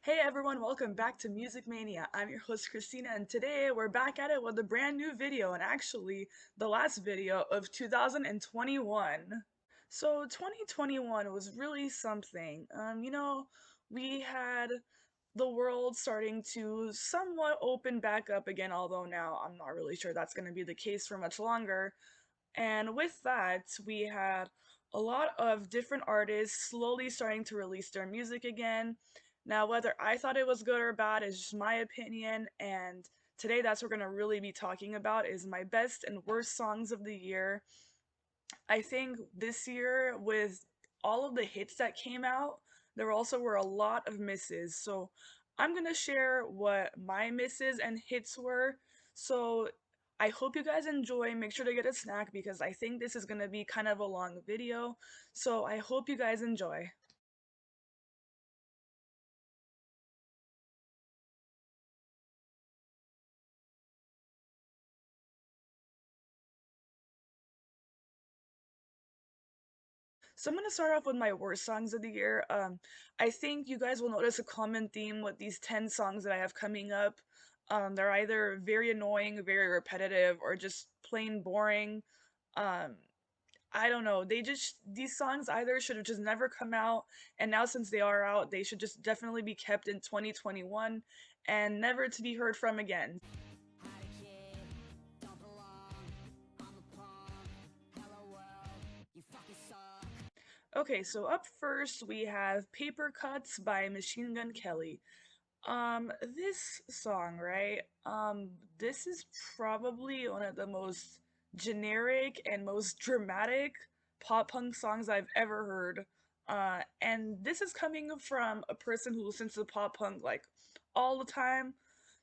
Hey everyone, welcome back to Music Mania. I'm your host Christina, and today we're back at it with a brand new video, and actually the last video of 2021. So 2021 was really something. We had the world starting to somewhat open back up again, although now I'm not really sure that's going to be the case for much longer. And with that, we had a lot of different artists slowly starting to release their music again. Now, whether I thought it was good or bad is just my opinion, and today that's what we're going to really be talking about is my best and worst songs of the year. I think this year, with all of the hits that came out, there also were a lot of misses. So I'm going to share what my misses and hits were. So I hope you guys enjoy. Make sure to get a snack because I think this is going to be kind of a long video. So I hope you guys enjoy. So I'm gonna start off with my worst songs of the year. I think you guys will notice a common theme with these 10 songs that I have coming up. They're either very annoying, very repetitive, or just plain boring. Um, I don't know. These songs either should have just never come out, and now since they are out, they should just definitely be kept in 2021 and never to be heard from again. Okay, so up first we have "PAPERCUTS" by Machine Gun Kelly. This song, right? This is probably one of the most generic and most dramatic pop punk songs I've ever heard. And this is coming from a person who listens to pop punk like all the time.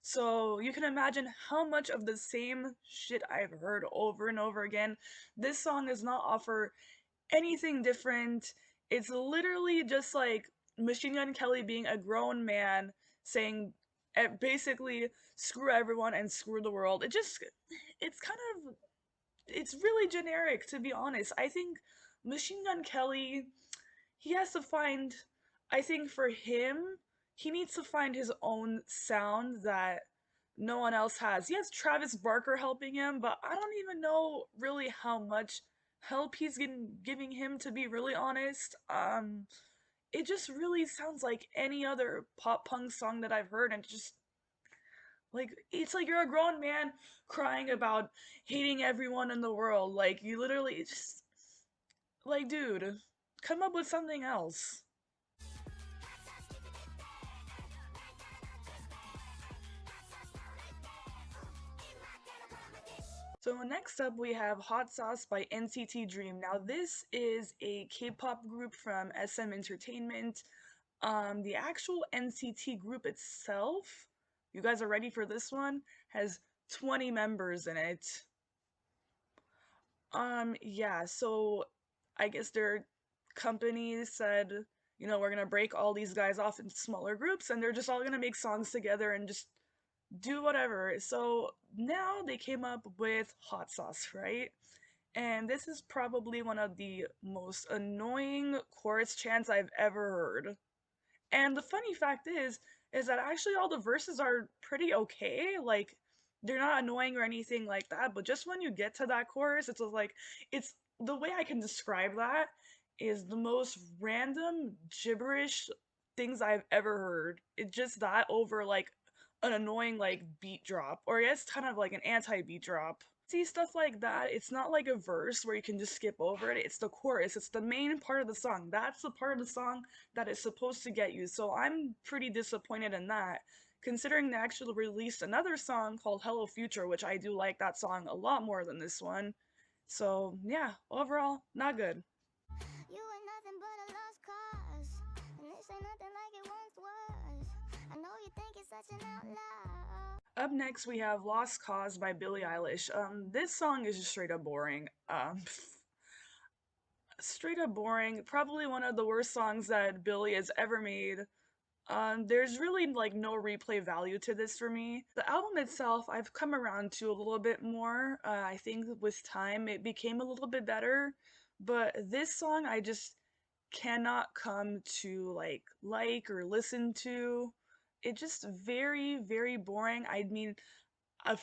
So you can imagine how much of the same shit I've heard over and over again. This song does not offer anything different. It's literally just like Machine Gun Kelly being a grown man saying basically screw everyone and screw the world. It's kind of, it's really generic to be honest. I think Machine Gun Kelly, he has to find, I think for him, he needs to find his own sound that no one else has. He has Travis Barker helping him, but I don't even know really how much help he's giving him, to be really honest. It just really sounds like any other pop punk song that I've heard, and just like it's like you're a grown man crying about hating everyone in the world. Like you literally it's just like, dude, come up with something else. So next up we have Hot Sauce by NCT Dream. Now this is a K-pop group from SM Entertainment. The actual NCT group itself, you guys are ready for this one, has 20 members in it. Yeah, so I guess their company said, we're gonna break all these guys off into smaller groups and they're just all gonna make songs together and just do whatever. So now they came up with Hot Sauce, right? And this is probably one of the most annoying chorus chants I've ever heard. And the funny fact is that actually all the verses are pretty okay. Like they're not annoying or anything like that, but just when you get to that chorus, it's just like it's the way I can describe that is the most random gibberish things I've ever heard. It's just that over like an annoying like beat drop, or I guess kind of like an anti-beat drop. See stuff like that, it's not like a verse where you can just skip over it. It's the chorus, it's the main part of the song. That's the part of the song that is supposed to get you. So I'm pretty disappointed in that, considering they actually released another song called Hello Future, which I do like that song a lot more than this one. So yeah, overall, not good. You ain't nothing but a lost cause, and this ain't nothing like it once was. I know you think it's such an outlaw. Up next, we have Lost Cause by Billie Eilish. This song is just straight up boring. Straight up boring. Probably one of the worst songs that Billie has ever made. There's really like no replay value to this for me. The album itself, I've come around to a little bit more. I think with time it became a little bit better, but this song I just cannot come to like or listen to. it just very, very boring. I mean,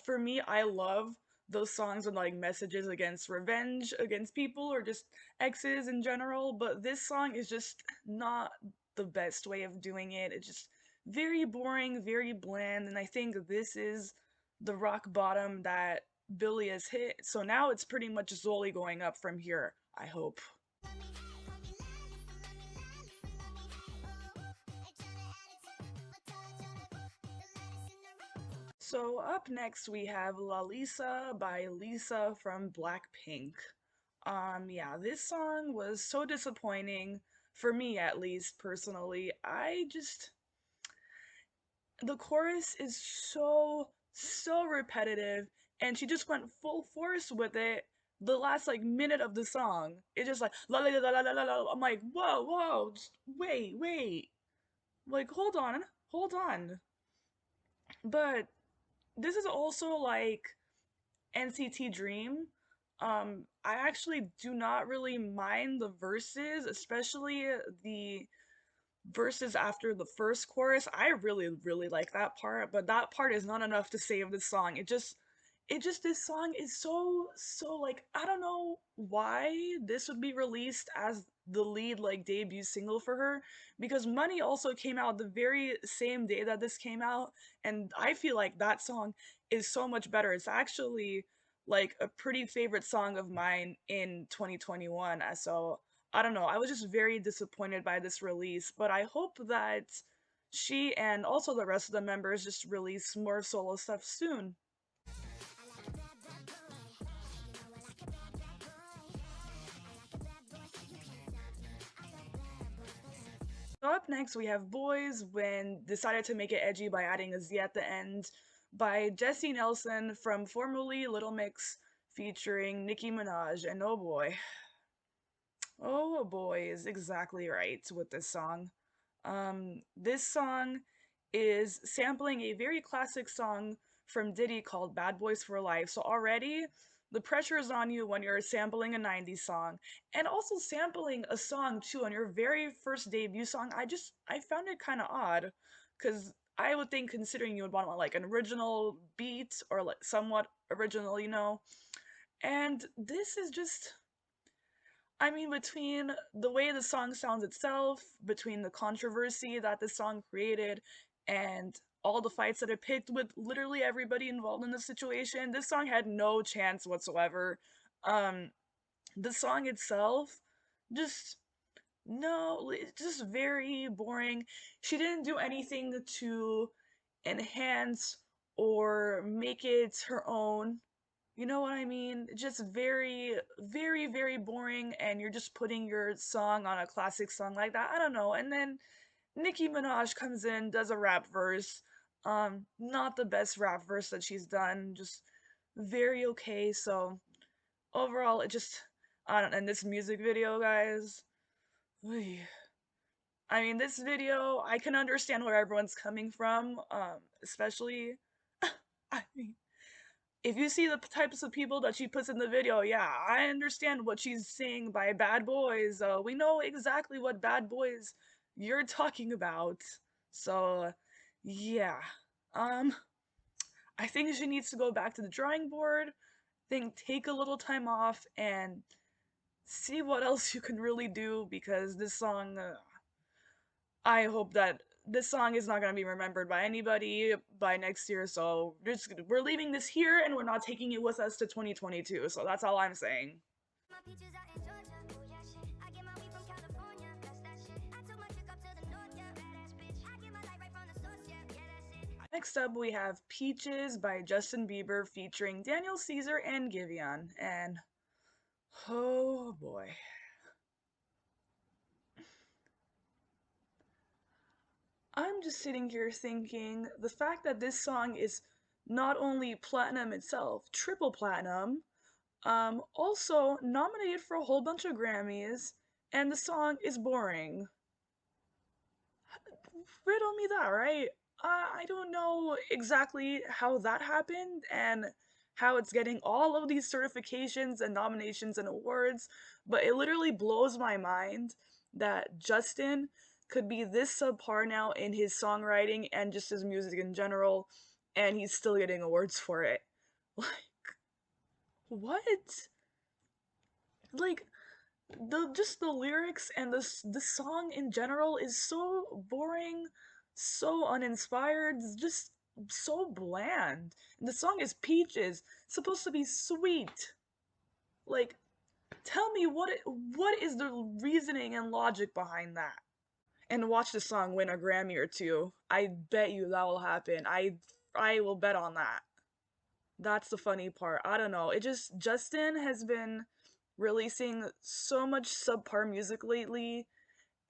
for me, I love those songs with like messages against revenge against people or just exes in general, but this song is just not the best way of doing it. It's just very boring, very bland, and I think this is the rock bottom that Billie has hit. So now it's pretty much solely going up from here, I hope. So up next we have LALISA by Lisa from BLACKPINK. Yeah, this song was so disappointing for me at least personally. The chorus is so repetitive and she just went full force with it the last like minute of the song. It's just like la la la la la la la. I'm like, whoa, just wait. Like hold on. But this is also like NCT Dream. I actually do not really mind the verses, especially the verses after the first chorus. I really like that part, but that part is not enough to save the song. It just this song is so like I don't know why this would be released as the lead like debut single for her because Money also came out the very same day that this came out and I feel like that song is so much better. It's actually like a pretty favorite song of mine in 2021. So I don't know. I was just very disappointed by this release, but I hope that she and also the rest of the members just release more solo stuff soon. So up next we have Boys when decided to make it edgy by adding a Z at the end by Jesy Nelson from formerly Little Mix featuring Nicki Minaj and oh boy is exactly right with this song. This song is sampling a very classic song from Diddy called Bad Boys for Life. So already the pressure is on you when you're sampling a 90s song and also sampling a song too on your very first debut song. I found it kind of odd cuz I would think considering you would want like an original beat or like somewhat original, you know. And this is just I mean, between the way the song sounds itself, between the controversy that the song created, and all the fights that it picked with literally everybody involved in the situation, this song had no chance whatsoever. Um, the song itself, just no, it's just very boring. She didn't do anything to enhance or make it her own. You know what I mean? Just very boring, and you're just putting your song on a classic song like that. I don't know. And then Nicki Minaj comes in, does a rap verse. Not the best rap verse that she's done, just very okay. So overall, it just I don't. And this music video, guys. oy. I mean, this video, I can understand where everyone's coming from. Especially, I mean if you see the types of people that she puts in the video, yeah, I understand what she's saying by bad boys. We know exactly what bad boys you're talking about. So, yeah. Um, I think she needs to go back to the drawing board, think take a little time off and see what else you can really do because this song I hope that this song is not going to be remembered by anybody by next year. So we're leaving this here and we're not taking it with us to 2022. So that's all I'm saying. Next up, we have Peaches by Justin Bieber featuring Daniel Caesar and GIVEON. And oh boy. I'm just sitting here thinking the fact that this song is not only platinum itself, triple platinum, also nominated for a whole bunch of Grammys, and the song is boring. Riddle me that, right? I don't know exactly how that happened and how it's getting all of these certifications and nominations and awards, but it literally blows my mind that Justin could be this subpar now in his songwriting and just his music in general, and he's still getting awards for it. Like, what? Like, the lyrics and the song in general is so boring, so uninspired, just so bland. And the song is Peaches, supposed to be sweet. Like, tell me what is the reasoning and logic behind that? And watch the song win a Grammy or two. I bet you that will happen. I will bet on that. That's the funny part. I don't know. It just Justin has been releasing so much subpar music lately,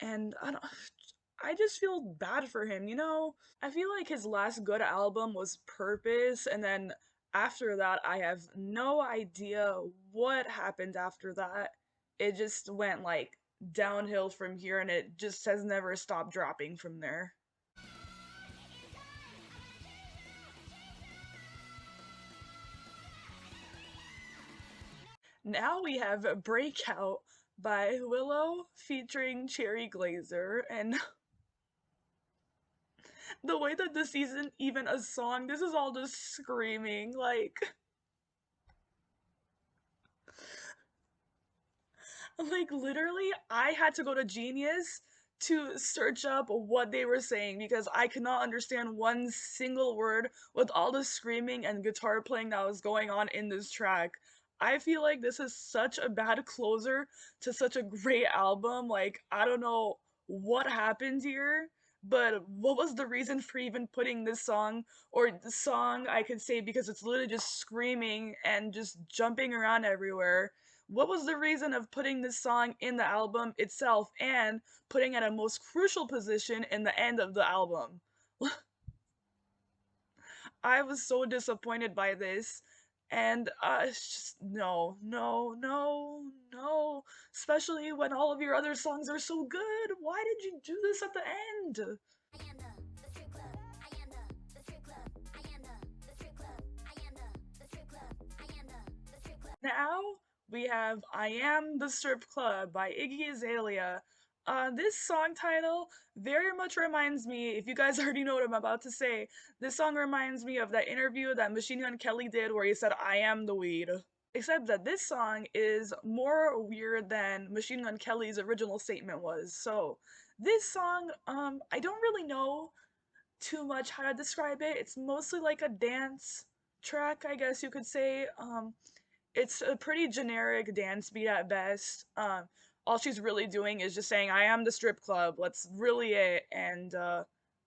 and I just feel bad for him, you know? I feel like his last good album was Purpose, and then after that I have no idea what happened after that. It just went like downhill from here, and it just has never stopped dropping from there. Now we have Breakout by Willow featuring Cherry Glazer, and the way that this isn't even a song, this is all just screaming. Like literally, I had to go to Genius to search up what they were saying because I could not understand one single word with all the screaming and guitar playing that was going on in this track. I feel like this is such a bad closer to such a great album. Like, I don't know what happened here, but what was the reason for even putting this song or the song I could say because it's literally just screaming and just jumping around everywhere. What was the reason of putting this song in the album itself and putting it at a most crucial position in the end of the album? I was so disappointed by this. And it's just no, no, no, no. Especially when all of your other songs are so good. Why did you do this at the end? Now we have I Am the Strip Club by Iggy Azalea. This song title very much reminds me, if you guys already know what I'm about to say, this song reminds me of that interview that Machine Gun Kelly did where he said, I am the weed. Except that this song is more weird than Machine Gun Kelly's original statement was. So, this song, I don't really know too much how to describe it. It's mostly like a dance track, I guess you could say. It's a pretty generic dance beat at best. All she's really doing is just saying, I am the strip club. That's really it. And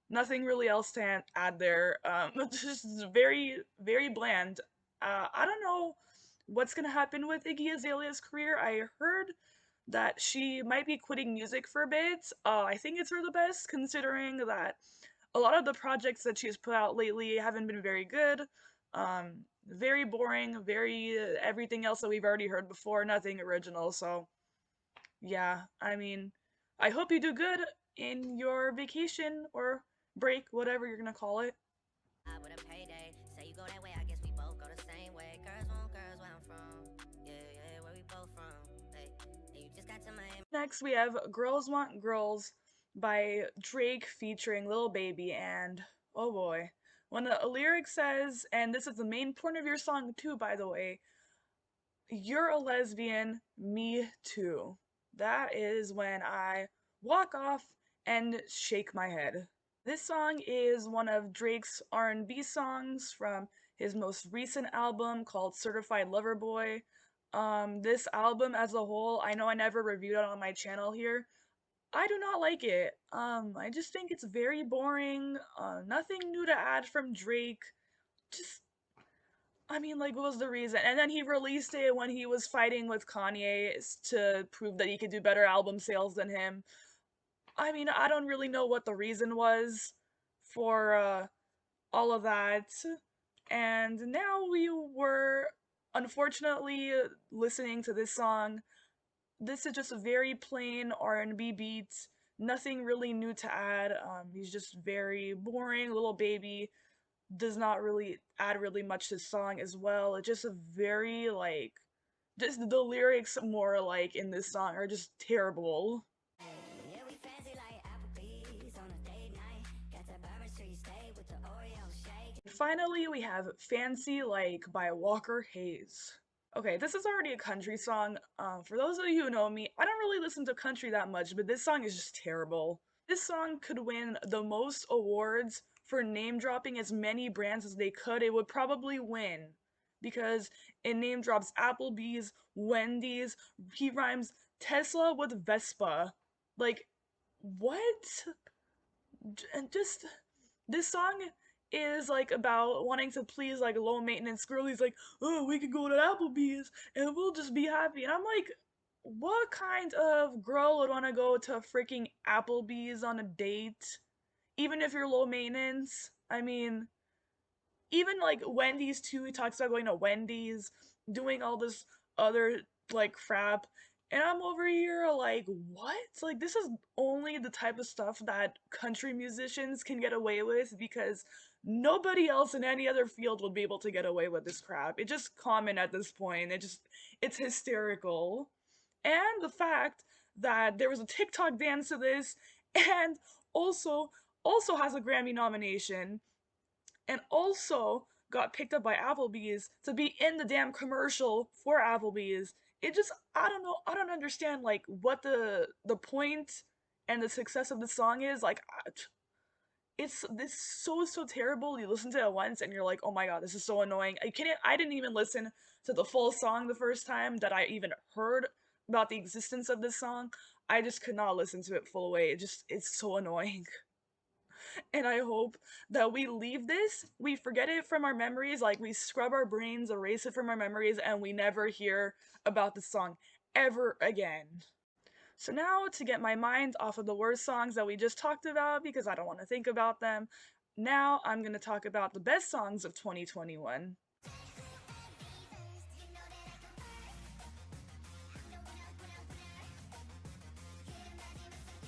nothing really else to add there. It's just very, very bland. I don't know what's going to happen with Iggy Azalea's career. I heard that she might be quitting music for a bit. I think it's for the best, considering that a lot of the projects that she's put out lately haven't been very good. Very boring, very everything else that we've already heard before, nothing original. So, yeah, I mean, I hope you do good in your vacation or break, whatever you're gonna call it. With a payday, say you go that way, I guess we both go the same way. Girls want girls where I'm from. Yeah, yeah, where we both from. Hey, and you just got to Miami. Next, we have Girls Want Girls by Drake featuring Lil Baby, and oh boy. When a lyric says, and this is the main point of your song too, by the way, you're a lesbian, me too. That is when I walk off and shake my head. This song is one of Drake's R&B songs from his most recent album called Certified Lover Boy. This album as a whole, I know I never reviewed it on my channel here. I do not like it. I just think it's very boring. Nothing new to add from Drake. Just I mean, like, what was the reason? And then he released it when he was fighting with Kanye to prove that he could do better album sales than him. I mean, I don't really know what the reason was for all of that. And now we were unfortunately listening to this song. This is just a very plain R&B beat. Nothing really new to add. He's just very boring little baby, does not really add really much to the song as well. It's just a very like just the lyrics more like in this song are just terrible. Yeah, we fancy like Applebee's. Finally, we have Fancy Like by Walker Hayes. Okay, this is already a country song. For those of you who know me, I don't really listen to country that much, but this song is just terrible. This song could win the most awards for name dropping as many brands as they could. It would probably win because it name drops Applebee's, Wendy's, he rhymes Tesla with Vespa. Like, what? And just this song is like about wanting to please like low maintenance girlies like, oh, we could go to Applebee's and we'll just be happy. And I'm like, what kind of girl would want to go to freaking Applebee's on a date? Even if you're low maintenance? I mean, even like Wendy's too. He talks about going to Wendy's, doing all this other like crap. And I'm over here like, what? Like, this is only the type of stuff that country musicians can get away with because nobody else in any other field would be able to get away with this crap. It's just common at this point. It's hysterical. And the fact that there was a TikTok dance to this and also also has a Grammy nomination and also got picked up by Applebee's to be in the damn commercial for Applebee's. It just I don't know, I don't understand like what the point and the success of the song is. Like it's this so terrible. You listen to it once and you're like, "Oh my god, this is so annoying." I didn't even listen to the full song the first time that I even heard about the existence of this song. I just could not listen to it full way. It's so annoying. And I hope that we leave this, we forget it from our memories, like we scrub our brains, erase it from our memories, and we never hear about the song ever again. So now, to get my mind off of the worst songs that we just talked about, because I don't want to think about them, now I'm going to talk about the best songs of 2021.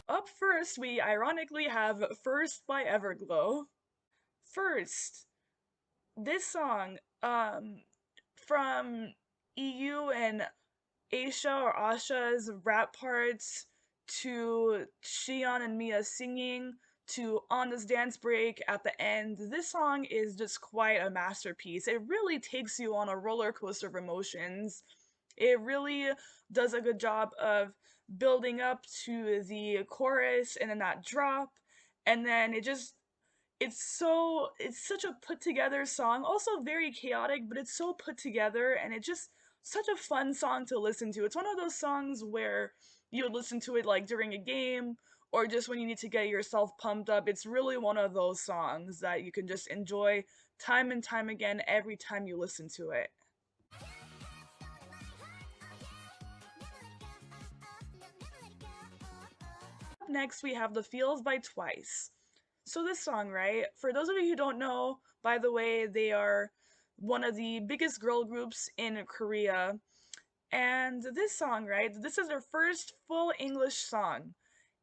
Up first, we ironically have First by Everglow. First, this song from EU and Aisha or Asha's rap parts to Shion and Mia singing to On This Dance Break at the end, this song is just quite a masterpiece. It really takes you on a roller coaster of emotions. It really does a good job of building up to the chorus and then that drop, and then it's such a put together song, also very chaotic, but it's so put together and it's just such a fun song to listen to. It's one of those songs where you would listen to it like during a game or just when you need to get yourself pumped up. It's really one of those songs that you can just enjoy time and time again every time you listen to it. Up next, we have The Feels by Twice. So this song, right? For those of you who don't know, by the way, they are one of the biggest girl groups in Korea. And this song, right? This is their first full English song.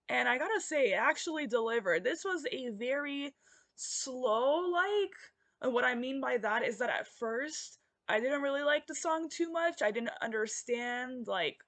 And I gotta say, it actually delivered. This was a very slow, like, and what I mean by that is that at first, I didn't really like the song too much. I didn't understand, like,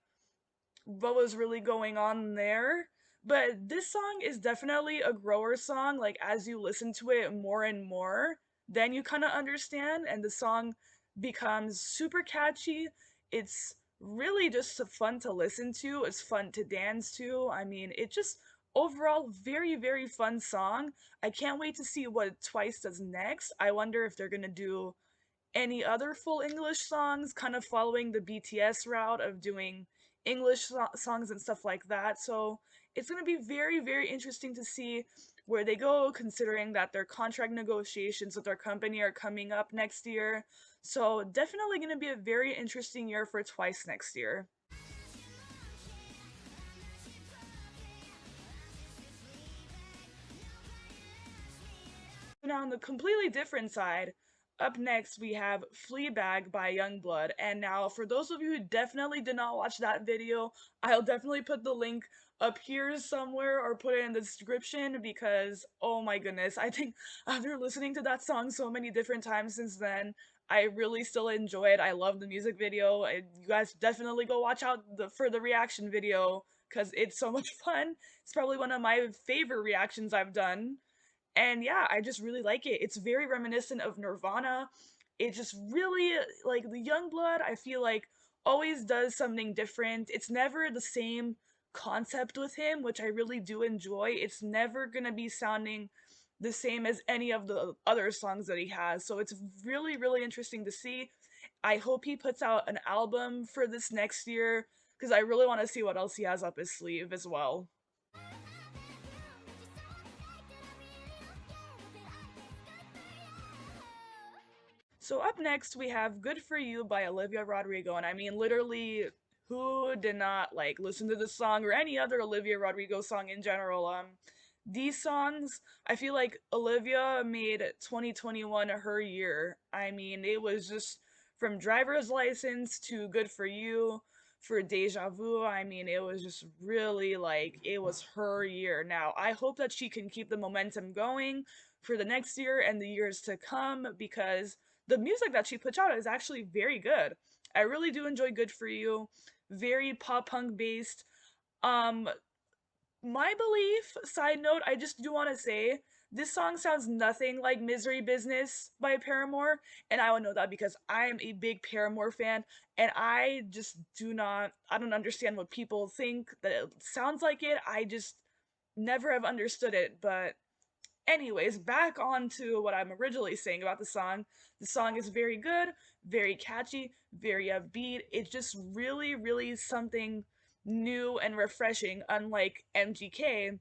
what was really going on there. But this song is definitely a grower song. Like, as you listen to it more and more, then you kind of understand, and the song becomes super catchy. It's really just fun to listen to, it's fun to dance to. I mean, it just overall very fun song. I can't wait to see what Twice does next. I wonder if they're gonna do any other full English songs, kind of following the BTS route of doing songs and stuff like that. So it's going to be very interesting to see where they go, considering that their contract negotiations with their company are coming up next year. So definitely going to be a very interesting year for Twice next year. Now on the completely different side, up next we have Fleabag by YUNGBLUD. And now for those of you who definitely did not watch that video, I'll definitely put the link up here somewhere or put it in the description because oh my goodness, I think after listening to that song so many different times since then, I really still enjoy it. I love the music video. You guys definitely go watch out for the reaction video because it's so much fun. It's probably one of my favorite reactions I've done. And yeah, I just really like it. It's very reminiscent of Nirvana. It just really, like, the Youngblood, I feel like always does something different. It's never the same concept with him, which I really do enjoy. It's never going to be sounding the same as any of the other songs that he has. So it's really, really interesting to see. I hope he puts out an album for this next year because I really want to see what else he has up his sleeve as well. So up next we have Good For You by Olivia Rodrigo. And I mean, literally, who did not like listen to this song or any other Olivia Rodrigo song in general? These songs, I feel like Olivia made 2021 her year. I mean, it was just from Driver's License to Good For You for Deja Vu. I mean, it was just really like it was her year. Now, I hope that she can keep the momentum going for the next year and the years to come because the music that she puts out is actually very good. I really do enjoy Good For You. Very pop punk based. Um, my belief, side note, I just do want to say this song sounds nothing like Misery Business by Paramore, and I would know that because I am a big Paramore fan, and I just I don't understand what people think that it sounds like it. I just never have understood it, but anyways, back on to what I'm originally saying about the song. The song is very good, very catchy, very upbeat. It's just really, really something new and refreshing, unlike MGK.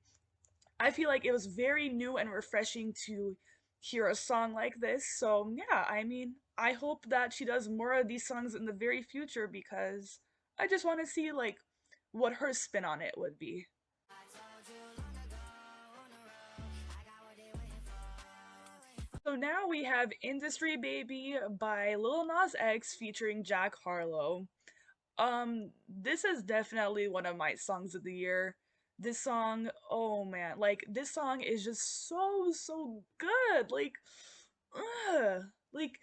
I feel like it was very new and refreshing to hear a song like this. So, yeah, I mean, I hope that she does more of these songs in the very future because I just want to see, like, what her spin on it would be. So now we have Industry Baby by Lil Nas X featuring Jack Harlow. This is definitely one of my songs of the year. This song, oh man, like this song is just so good. Ugh, like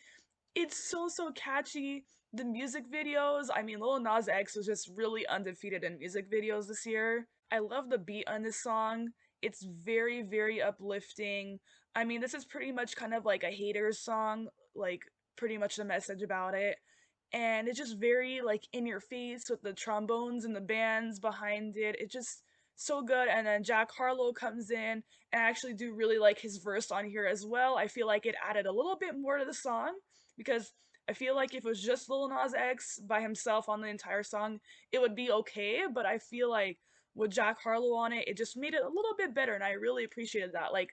it's so catchy. The music videos, I mean, Lil Nas X was just really undefeated in music videos this year. I love the beat on this song. It's very uplifting. I mean, this is pretty much kind of like a haters song, like pretty much the message about it. And it's just very like in your face with the trombones and the bands behind it. It's just so good. And then Jack Harlow comes in, and I actually do really like his verse on here as well. I feel like it added a little bit more to the song because I feel like if it was just Lil Nas X by himself on the entire song, it would be okay. But I feel like with Jack Harlow on it, it just made it a little bit better, and I really appreciated that. Like,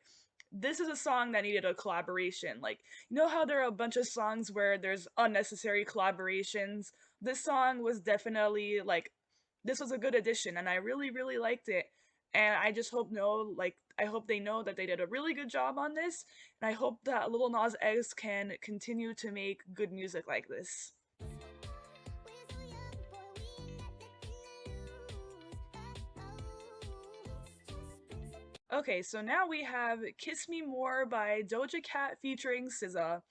this is a song that needed a collaboration. Like, you know how there are a bunch of songs where there's unnecessary collaborations? This song was definitely like, this was a good addition, and I really liked it. And I just hope I hope they know that they did a really good job on this, and I hope that Lil Nas X can continue to make good music like this. Okay, so now we have Kiss Me More by Doja Cat featuring SZA.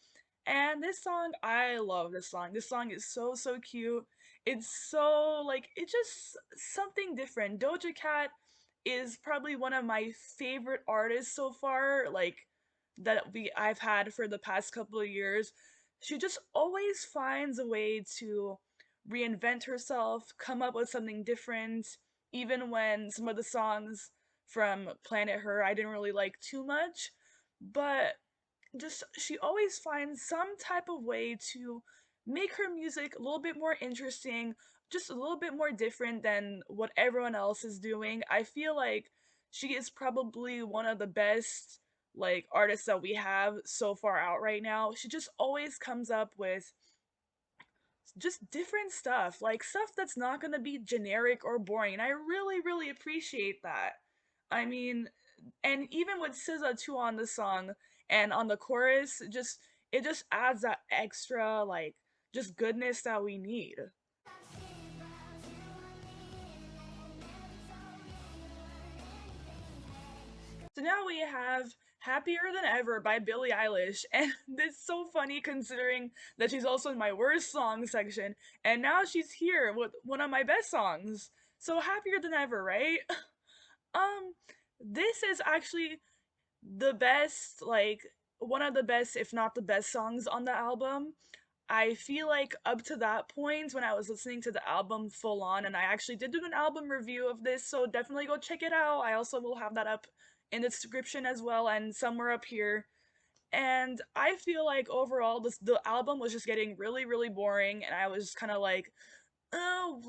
And this song, I love this song. This song is so cute. It's so like it's just something different. Doja Cat is probably one of my favorite artists so far, like I've had for the past couple of years. She just always finds a way to reinvent herself, come up with something different, even when some of the songs from Planet Her I didn't really like too much. But just she always finds some type of way to make her music a little bit more interesting, just a little bit more different than what everyone else is doing. I feel like she is probably one of the best like artists that we have so far out right now. She just always comes up with just different stuff, like stuff that's not going to be generic or boring. And I really appreciate that. I mean, and even with SZA too on the song and on the chorus, just it just adds that extra like just goodness that we need. So now we have Happier Than Ever by Billie Eilish. And it's so funny considering that she's also in my worst song section. And now she's here with one of my best songs. So Happier Than Ever, right? Um, this is actually the best, like one of the best, if not the best songs on the album. I feel like up to that point when I was listening to the album full on, and I actually did do an album review of this, so definitely go check it out. I also will have that up in the description as well and somewhere up here. And I feel like overall the album was just getting really really boring, and I was just kind of like, oh,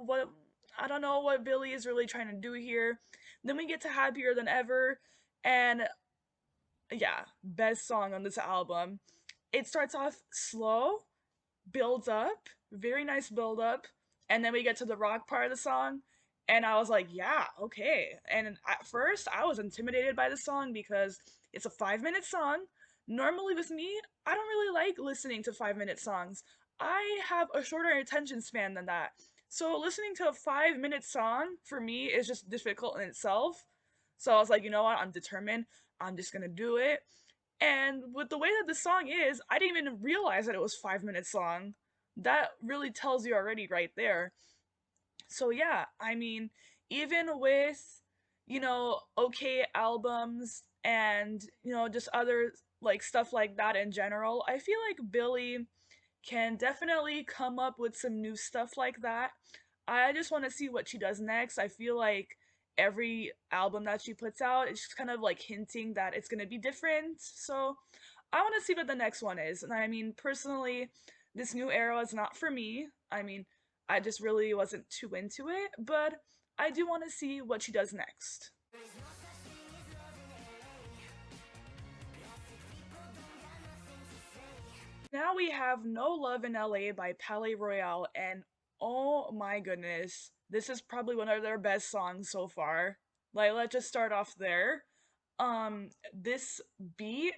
what, I don't know what Billie is really trying to do here. Then we get to Happier Than Ever, and yeah, best song on this album. It starts off slow, builds up, very nice build up, and then we get to the rock part of the song, and I was like, yeah, okay. And at first, I was intimidated by the song because it's a 5 minute song. Normally, with me, I don't really like listening to 5 minute songs. I have a shorter attention span than that. So, listening to a 5 minute song for me is just difficult in itself. So, I was like, you know what? I'm determined. I'm just gonna do it. And with the way that the song is, I didn't even realize that it was 5 minutes long. That really tells you already right there. So yeah, I mean, even with, okay albums and, just other like stuff like that in general, I feel like Billie can definitely come up with some new stuff like that. I just want to see what she does next. I feel like every album that she puts out is just kind of like hinting that it's going to be different. So I want to see what the next one is. And I mean, personally, this new era is not for me. I mean, I just really wasn't too into it, but I do want to see what she does next. Now we have No Love in LA by PALAYE Royale, and oh my goodness, this is probably one of their best songs so far. Like, let's just start off there. This beat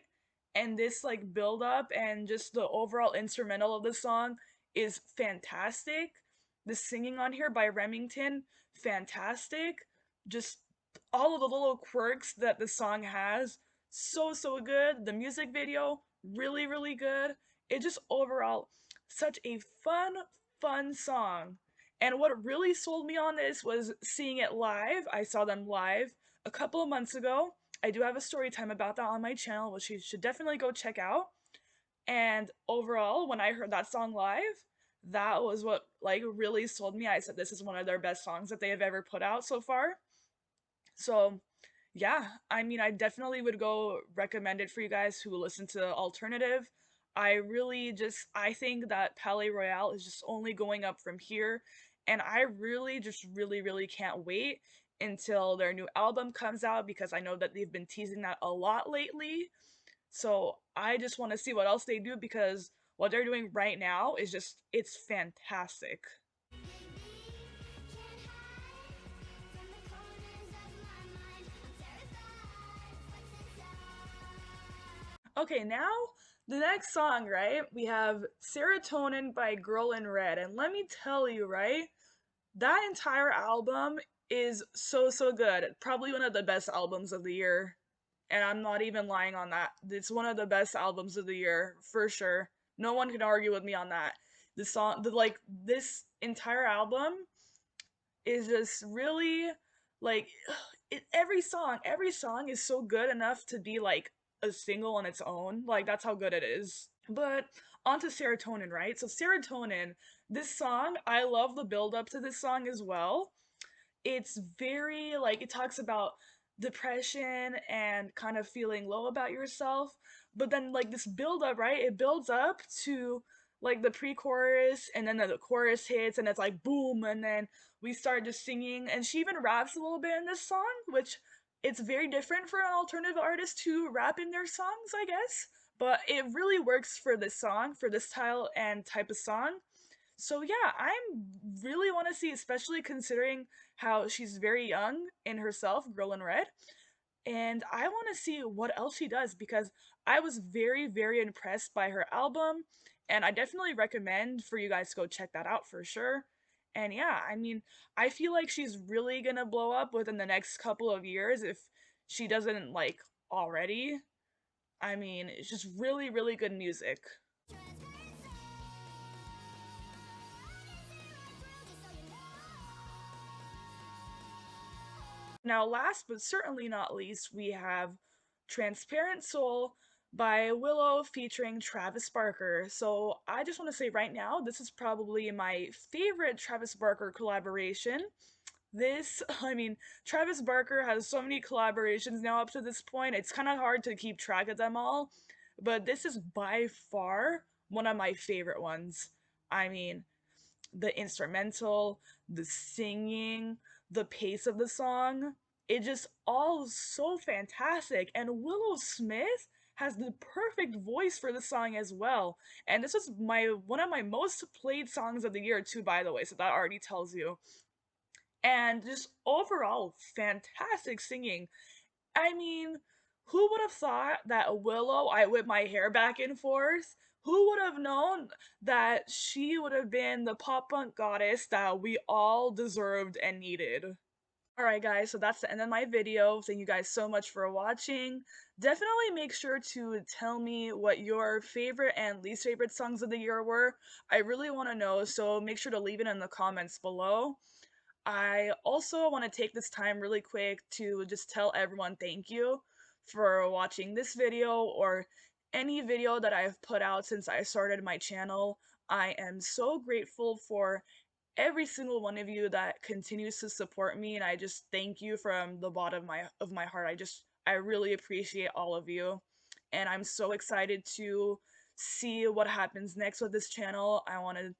and this like build up and just the overall instrumental of the song is fantastic. The singing on here by Remington, fantastic. Just all of the little quirks that the song has, so good. The music video, really really good. It just overall such a fun song. And what really sold me on this was seeing it live. I saw them live a couple of months ago. I do have a story time about that on my channel, which you should definitely go check out. And overall, when I heard that song live, that was what like really sold me. I said this is one of their best songs that they have ever put out so far. So, yeah, I mean, I definitely would go recommend it for you guys who listen to alternative. I think that Palais Royale is just only going up from here, and I really just really can't wait until their new album comes out because I know that they've been teasing that a lot lately. So, I just want to see what else they do because what they're doing right now is just it's fantastic. Okay, now the next song, right? We have Serotonin by Girl in Red. And let me tell you, right? That entire album is so good. Probably one of the best albums of the year. And I'm not even lying on that. It's one of the best albums of the year, for sure. No one can argue with me on that. This entire album is just really like every song is so good enough to be like a single on its own. Like that's how good it is. But onto Serotonin, right? So Serotonin, this song, I love the build up to this song as well. It's very like it talks about depression and kind of feeling low about yourself, but then like this build up, right? It builds up to like the pre-chorus, and then the chorus hits and it's like boom, and then we start just singing, and she even raps a little bit in this song, which it's very different for an alternative artist to rap in their songs, I guess, but it really works for this song, for this style and type of song. So yeah, I'm really want to see, especially considering how she's very young in herself, Girl in Red, and I want to see what else she does because I was very impressed by her album, and I definitely recommend for you guys to go check that out for sure. And yeah, I mean, I feel like she's really gonna blow up within the next couple of years if she doesn't like already. I mean, it's just really good music. Now, last but certainly not least, we have Transparent Soul by Willow featuring Travis Barker. So I just want to say right now, this is probably my favorite Travis Barker collaboration. This, I mean, Travis Barker has so many collaborations now up to this point, it's kind of hard to keep track of them all, but this is by far one of my favorite ones. I mean, the instrumental, the singing, the pace of the song, it just all so fantastic. And Willow Smith has the perfect voice for the song as well. And this was my one of my most played songs of the year too, by the way, so that already tells you. And just overall fantastic singing. I mean, who would have thought that Willow, I whip my hair back and forth? Who would have known that she would have been the pop punk goddess that we all deserved and needed? Alright guys, so that's the end of my video. Thank you guys so much for watching. Definitely make sure to tell me what your favorite and least favorite songs of the year were. I really want to know, so make sure to leave it in the comments below. I also want to take this time really quick to just tell everyone thank you for watching this video or any video that I've put out since I started my channel. I am so grateful for every single one of you that continues to support me, and I just thank you from the bottom of my heart. I really appreciate all of you, and I'm so excited to see what happens next with this channel. I want to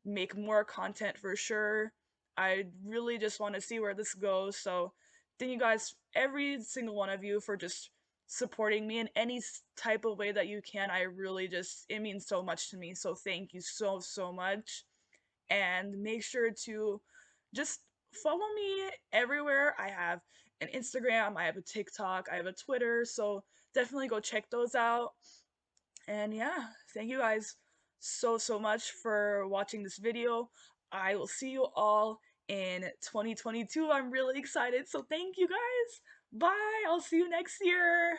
make more content for sure. I really just want to see where this goes. So thank you guys, every single one of you, for just supporting me in any type of way that you can. I really just, it means so much to me. So thank you so much. And make sure to just follow me everywhere. I have an Instagram, I have a TikTok, I have a Twitter. So definitely go check those out. And yeah, thank you guys so much for watching this video. I will see you all in 2022. I'm really excited. So thank you guys. Bye. I'll see you next year.